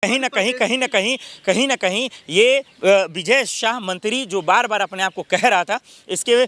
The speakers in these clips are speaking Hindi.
कहीं ना कहीं ये विजय शाह मंत्री जो बार बार अपने आप को कह रहा था, इसके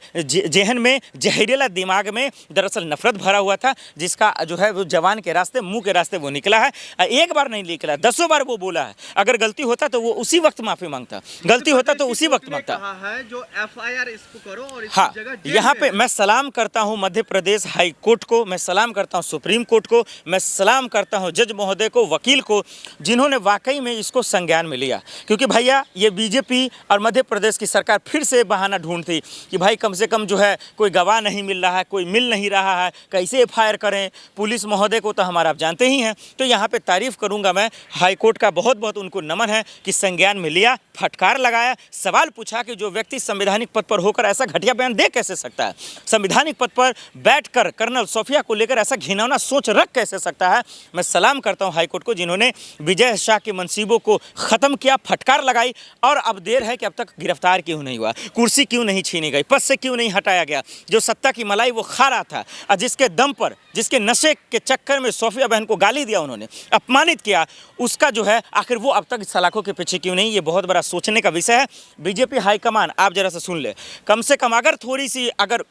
जेहन में, जहरीला दिमाग में दरअसल नफरत भरा हुआ था, जिसका जो है वो जवान के रास्ते, मुंह के रास्ते वो निकला है। एक बार नहीं निकला, 10 बार वो बोला है। अगर गलती होता तो वो उसी वक्त माफी मांगता, गलती होता तो उसी वक्त मांगता है। जो एफआईआर इसको करो और हाँ, यहाँ पे मैं सलाम करता हूँ मध्य प्रदेश हाई कोर्ट को, मैं सलाम करता हूँ सुप्रीम कोर्ट को, मैं सलाम करता हूँ जज महोदय को, वकील को, जिन्होंने वाकई में इसको संज्ञान में लिया। क्योंकि भैया ये बीजेपी और मध्य प्रदेश की सरकार फिर से बहाना ढूंढती कि भाई कम से कम जो है कोई गवाह नहीं मिल रहा है, कोई मिल नहीं रहा है, कैसे एफआईआर करें। पुलिस महोदय को तो हमारा आप जानते ही हैं। तो यहाँ पे तारीफ करूँगा मैं हाईकोर्ट का, बहुत बहुत उनको नमन है कि संज्ञान में लिया, फटकार लगाया, सवाल पूछा कि जो व्यक्ति संवैधानिक पद पर होकर ऐसा घटिया बयान दे कैसे सकता है, संवैधानिक पद पर बैठकर कर्नल सोफिया को लेकर ऐसा घिनौना सोच रख कैसे सकता है। मैं सलाम करता हूं हाईकोर्ट को, जिन्होंने विजय शाह के मंसूबों को ख़त्म किया, फटकार लगाई। और अब देर है कि अब तक गिरफ्तार क्यों नहीं हुआ, कुर्सी क्यों नहीं छीनी गई, पद से क्यों नहीं हटाया गया। जो सत्ता की मलाई वो खा रहा था और जिसके दम पर, जिसके नशे के चक्कर में सोफिया बहन को गाली दिया, उन्होंने अपमानित किया, उसका जो है आखिर वो अब तक सलाखों के पीछे क्यों नहीं। ये बहुत बड़ा सोचने का विषय है। बीजेपी हाईकमान आप जरा सा सुन ले, कम से कम अगर थोड़ी सी अगर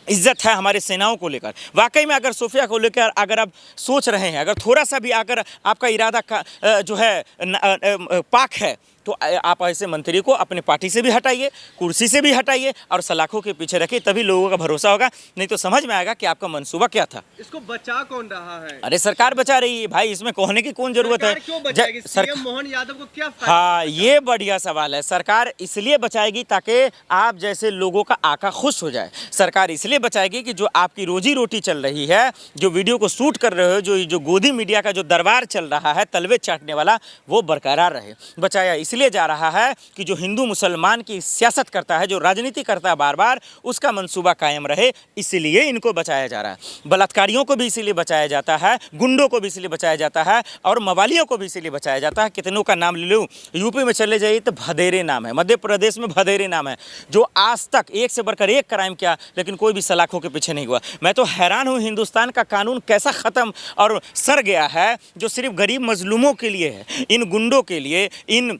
इज्जत है हमारे सेनाओं को लेकर, वाकई में अगर सोफिया को लेकर अगर आप सोच रहे हैं, अगर थोड़ा सा भी अगर आपका इरादा का जो है पाक है, तो आप ऐसे मंत्री को अपने पार्टी से भी हटाइए, कुर्सी से भी हटाइए और सलाखों के पीछे रखिए, तभी लोगों का भरोसा होगा। नहीं तो समझ में आएगा कि आपका मंसूबा क्या था। इसको बचा कौन रहा है? अरे सरकार बचा रही है भाई, इसमें कहने की कौन जरूरत है। क्यों बचाएगी? सीएम मोहन यादव को क्या फायदा? हाँ, ये बढ़िया सवाल है। सरकार इसलिए बचाएगी ताकि आप जैसे लोगों का आका खुश हो जाए। सरकार इसलिए बचाएगी कि जो आपकी रोजी रोटी चल रही है, जो वीडियो को शूट कर रहे हो, जो गोदी मीडिया का जो दरबार चल रहा है, तलवे चाटने वाला, वो बरकरार रहे। बचाया इसलिए जा रहा है कि जो हिंदू मुसलमान की सियासत करता है, जो राजनीति करता है बार बार, उसका मंसूबा कायम रहे, इसलिए इनको बचाया जा रहा है। बलात्कारियों को भी इसीलिए बचाया जाता है, गुंडों को भी इसलिए बचाया जाता है और मवालियों को भी इसीलिए बचाया जाता है। कितनों का नाम ले लूँ, यूपी में चले जाइए तो भदेरे नाम है, मध्य प्रदेश में भदेरे नाम है, जो आज तक एक से बढ़कर एक क्राइम किया, लेकिन कोई भी सलाखों के पीछे नहीं हुआ। मैं तो हैरान हूँ हिंदुस्तान का कानून कैसा ख़त्म और सड़ गया है, जो सिर्फ गरीब मजलूमों के लिए है, इन गुंडों के लिए, इन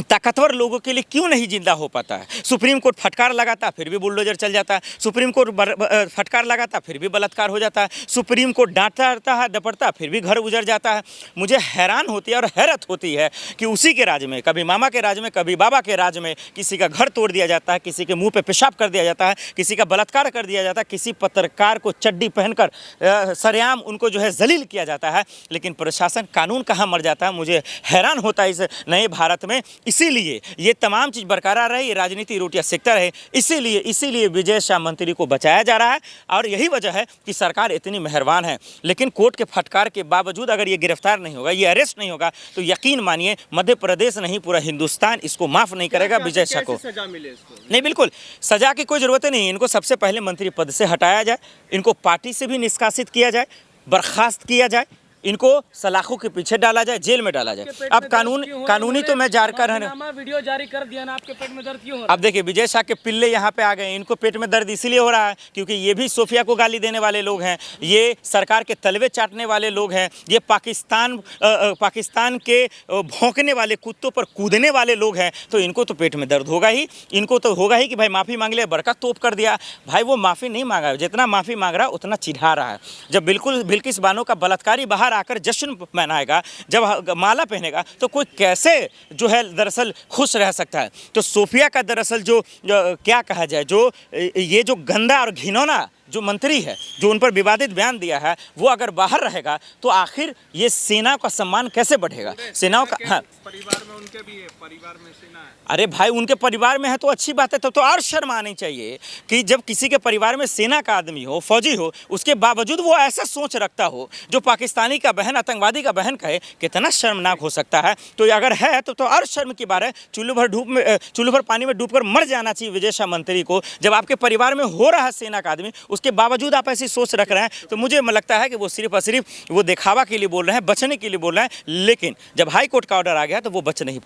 ताकतवर लोगों के लिए क्यों नहीं जिंदा हो पाता है। सुप्रीम कोर्ट फटकार लगाता फिर भी बुलडोजर चल जाता है, सुप्रीम कोर्ट फटकार लगाता फिर भी बलात्कार हो जाता है, सुप्रीम कोर्ट डांटता है, डपटता फिर भी घर उजड़ जाता है। मुझे हैरान होती है और हैरत होती है कि उसी के राज में, कभी मामा के राज में, कभी बाबा के राज में, किसी का घर तोड़ दिया जाता है, किसी के मुंह पे पेशाब कर दिया जाता है, किसी का बलात्कार कर दिया जाता है, किसी पत्रकार को चड्डी पहनकर सरेआम उनको जो है जलील किया जाता है, लेकिन प्रशासन कानून कहाँ मर जाता है। मुझे हैरान होता है इस नए भारत में। इसीलिए ये तमाम चीज़ बरकरार रहे, ये राजनीति रोटियां सेकता रहे, इसीलिए विजय शाह मंत्री को बचाया जा रहा है। और यही वजह है कि सरकार इतनी मेहरबान है। लेकिन कोर्ट के फटकार के बावजूद अगर ये गिरफ्तार नहीं होगा, ये अरेस्ट नहीं होगा, तो यकीन मानिए मध्य प्रदेश नहीं पूरा हिंदुस्तान इसको माफ़ नहीं करेगा विजय शाह को। सजा मिले इसको? नहीं, बिल्कुल सजा की कोई ज़रूरत नहीं। इनको सबसे पहले मंत्री पद से हटाया जाए, इनको पार्टी से भी निष्कासित किया जाए, बर्खास्त किया जाए, इनको सलाखों के पीछे डाला जाए, जेल में डाला जाए। अब कानूनी तो मैं जाकर वीडियो जारी कर दिया ना, आपके पेट में दर्द क्यों हो रहा है? अब देखिए विजय शाह के पिल्ले यहाँ पे आ गए, इनको पेट में दर्द इसीलिए हो रहा है क्योंकि ये भी सोफिया को गाली देने वाले लोग हैं, ये सरकार के तलवे चाटने वाले लोग हैं, ये पाकिस्तान के भौंकने वाले कुत्तों पर कूदने वाले लोग हैं। तो इनको तो पेट में दर्द होगा ही, इनको तो होगा ही कि भाई माफ़ी मांग ले, बरकत तोप कर दिया। भाई वो माफ़ी नहीं मांगा, जितना माफ़ी मांग रहा है उतना चिढ़ा रहा है। जब बिल्कुल बिल्किस बानो का बलात्कारी बाहर आकर जश्न मनाएगा, जब माला पहनेगा, तो कोई कैसे जो है दरअसल खुश रह सकता है। तो सोफिया का दरअसल जो क्या कहा जाए, जो ये जो गंदा और घिनौना जो मंत्री है, जो उन पर विवादित बयान दिया है, वो अगर बाहर रहेगा तो आखिर ये सेना का सम्मान कैसे बढ़ेगा। सेनाओं का हाँ, परिवार में उनके भी है, परिवार में सेना है। अरे भाई उनके परिवार में है तो अच्छी बात है, तो और शर्म आनी चाहिए कि जब किसी के परिवार में सेना का आदमी हो, फौजी हो, उसके बावजूद वो ऐसा सोच रखता हो, जो पाकिस्तानी का बहन, आतंकवादी का बहन कहे, कितना शर्मनाक हो सकता है। तो अगर है तो और शर्म की बात है। चूल्हे भर पानी में डूबकर मर जाना चाहिए विजय शाह मंत्री को। जब आपके परिवार में हो रहा है सेना का आदमी, उसके बावजूद आप ऐसी सोच रख रहे हैं, तो मुझे लगता है कि वो सिर्फ और सिर्फ वो दिखावा के लिए बोल रहे हैं, बचने के लिए बोल रहे हैं। लेकिन जब हाई कोर्ट का ऑर्डर आ गया तो वो बच नहीं पाए।